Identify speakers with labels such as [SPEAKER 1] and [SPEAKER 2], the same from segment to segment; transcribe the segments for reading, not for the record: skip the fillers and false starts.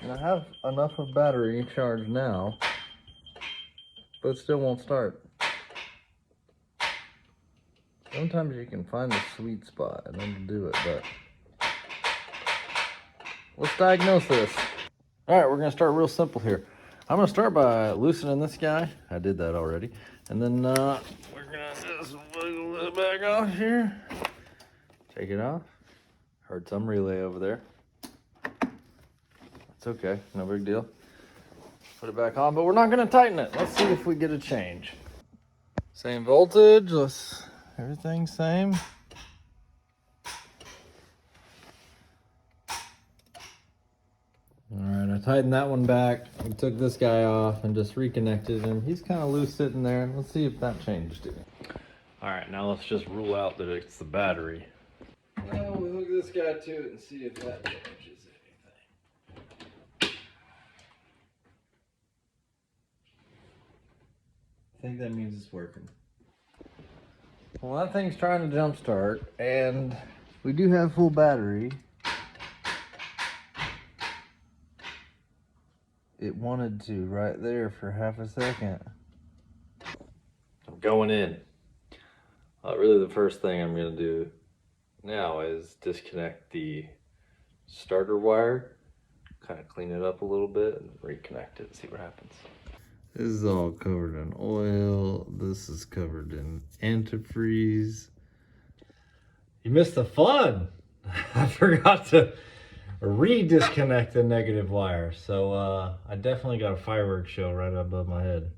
[SPEAKER 1] And I have enough of battery charged now, but it still won't start. Sometimes you can find the sweet spot and then do it, but let's diagnose this. All right, we're gonna start real simple here. I'm gonna start by loosening this guy. I did that already. And then we're gonna just wiggle it back off here. Take it off. Heard some relay over there. It's okay, no big deal. Put it back on, but we're not gonna tighten it. Let's see if we get a change. Same voltage, everything's same. All right, I tightened that one back. We took this guy off and just reconnected him. He's kind of loose sitting there. Let's see if that changed it. All right, now let's just rule out that it's the battery. Now we'll hook this guy to it and see if that changes anything. I think that means it's working. Well, that thing's trying to jump start, and we do have full battery. It wanted to right there for half a second. I'm going in. Really the first thing I'm gonna do now is disconnect the starter wire, kind of clean it up a little bit and reconnect it and see what happens. This is all covered in oil. This is covered in antifreeze. You missed the fun. I forgot to re-disconnect the negative wire. So I definitely got a fireworks show right above my head.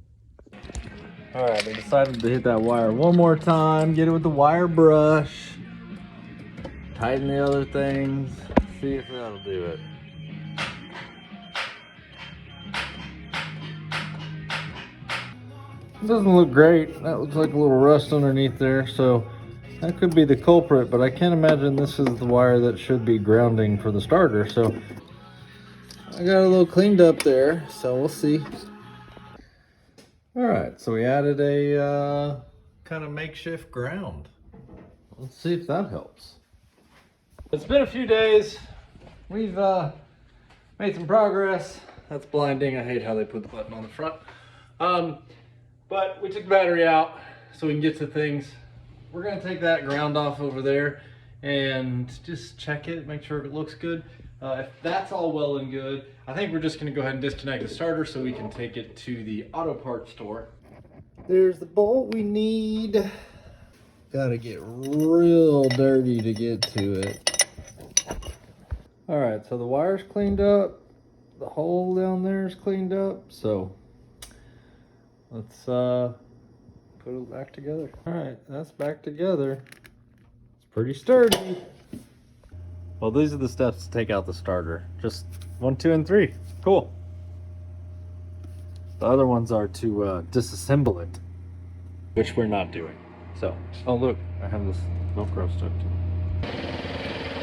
[SPEAKER 1] All right, I decided to hit that wire one more time, get it with the wire brush, tighten the other things, see if that'll do it. It doesn't look great. That looks like a little rust underneath there, so that could be the culprit, but I can't imagine this is the wire that should be grounding for the starter, so I got a little cleaned up there, so we'll see. All right, so we added a kind of makeshift ground. Let's see if that helps. It's been a few days. We've made some progress. That's blinding. I hate how they put the button on the front. But we took the battery out so we can get to things. We're gonna take that ground off over there and just check it, make sure it looks good. If that's all well and good, I think we're just gonna go ahead and disconnect the starter so we can take it to the auto parts store. There's the bolt we need. Gotta get real dirty to get to it. All right, so the wire's cleaned up. The hole down there is cleaned up. So let's put it back together. All right, that's back together. It's pretty sturdy. Well, these are the steps to take out the starter. Just 1, 2, and 3. Cool. The other ones are to disassemble it, which we're not doing. So, oh look, I have this Velcro stuck to it.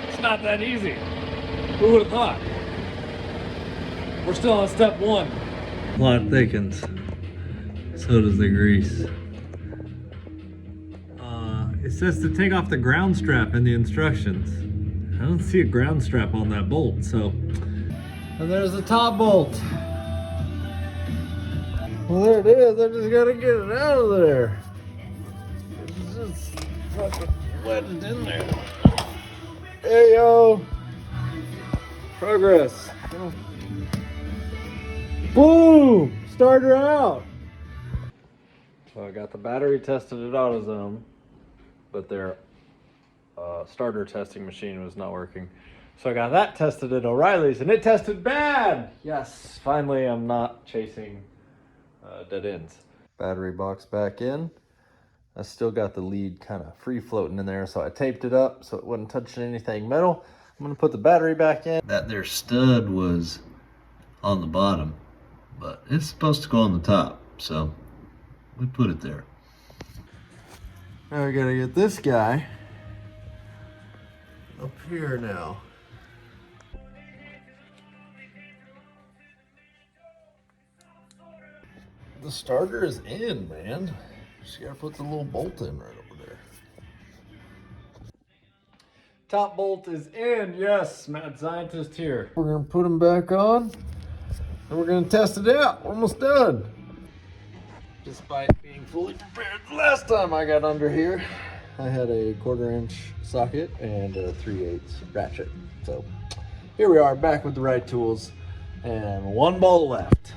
[SPEAKER 1] It's not that easy. Who would have thought? We're still on step 1. Plot thickens. So does the grease. It says to take off the ground strap in the instructions. I don't see a ground strap on that bolt, so. And there's the top bolt. Well, there it is. I just gotta get it out of there. It's just fucking wedged in there. Hey, yo. Progress. Boom! Starter out. So I got the battery tested at AutoZone, but their starter testing machine was not working. So I got that tested at O'Reilly's and it tested bad. Yes, finally I'm not chasing dead ends. Battery box back in. I still got the lead kind of free floating in there, so I taped it up so it wasn't touching anything metal. I'm gonna put the battery back in. That there stud was on the bottom, but it's supposed to go on the top, so we put it there. Now we gotta get this guy up here now. The starter is in, man. Just gotta put the little bolt in right over there. Top bolt is in. Yes, mad scientist here. We're gonna put them back on and we're gonna test it out. We're almost done. Despite being fully prepared the last time I got under here, I had a 1/4 inch socket and a 3/8 ratchet. So here we are, back with the right tools and one bolt left.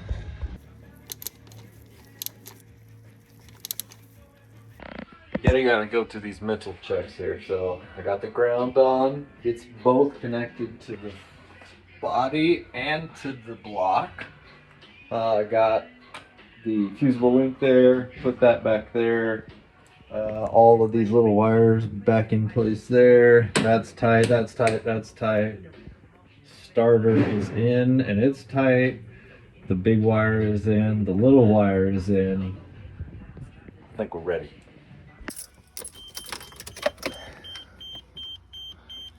[SPEAKER 1] Yet I gotta go to these mental checks here. So I got the ground on. It's both connected to the body and to the block. I got the fusible link there, put that back there. All of these little wires back in place there. That's tight, that's tight, that's tight. Starter is in and it's tight. The big wire is in, the little wire is in. I think we're ready.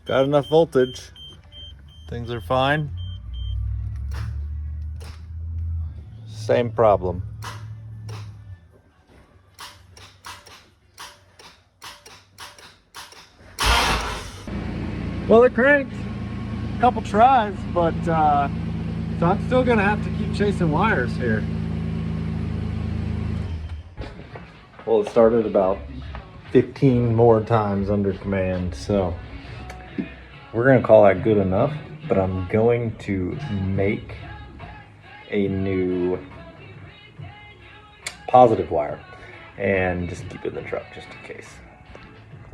[SPEAKER 1] Got enough voltage. Things are fine. Same problem. Well, it cranked a couple tries, but so I'm still gonna have to keep chasing wires here. Well, it started about 15 more times under command, so we're gonna call that good enough, but I'm going to make a new positive wire and just keep it in the truck just in case.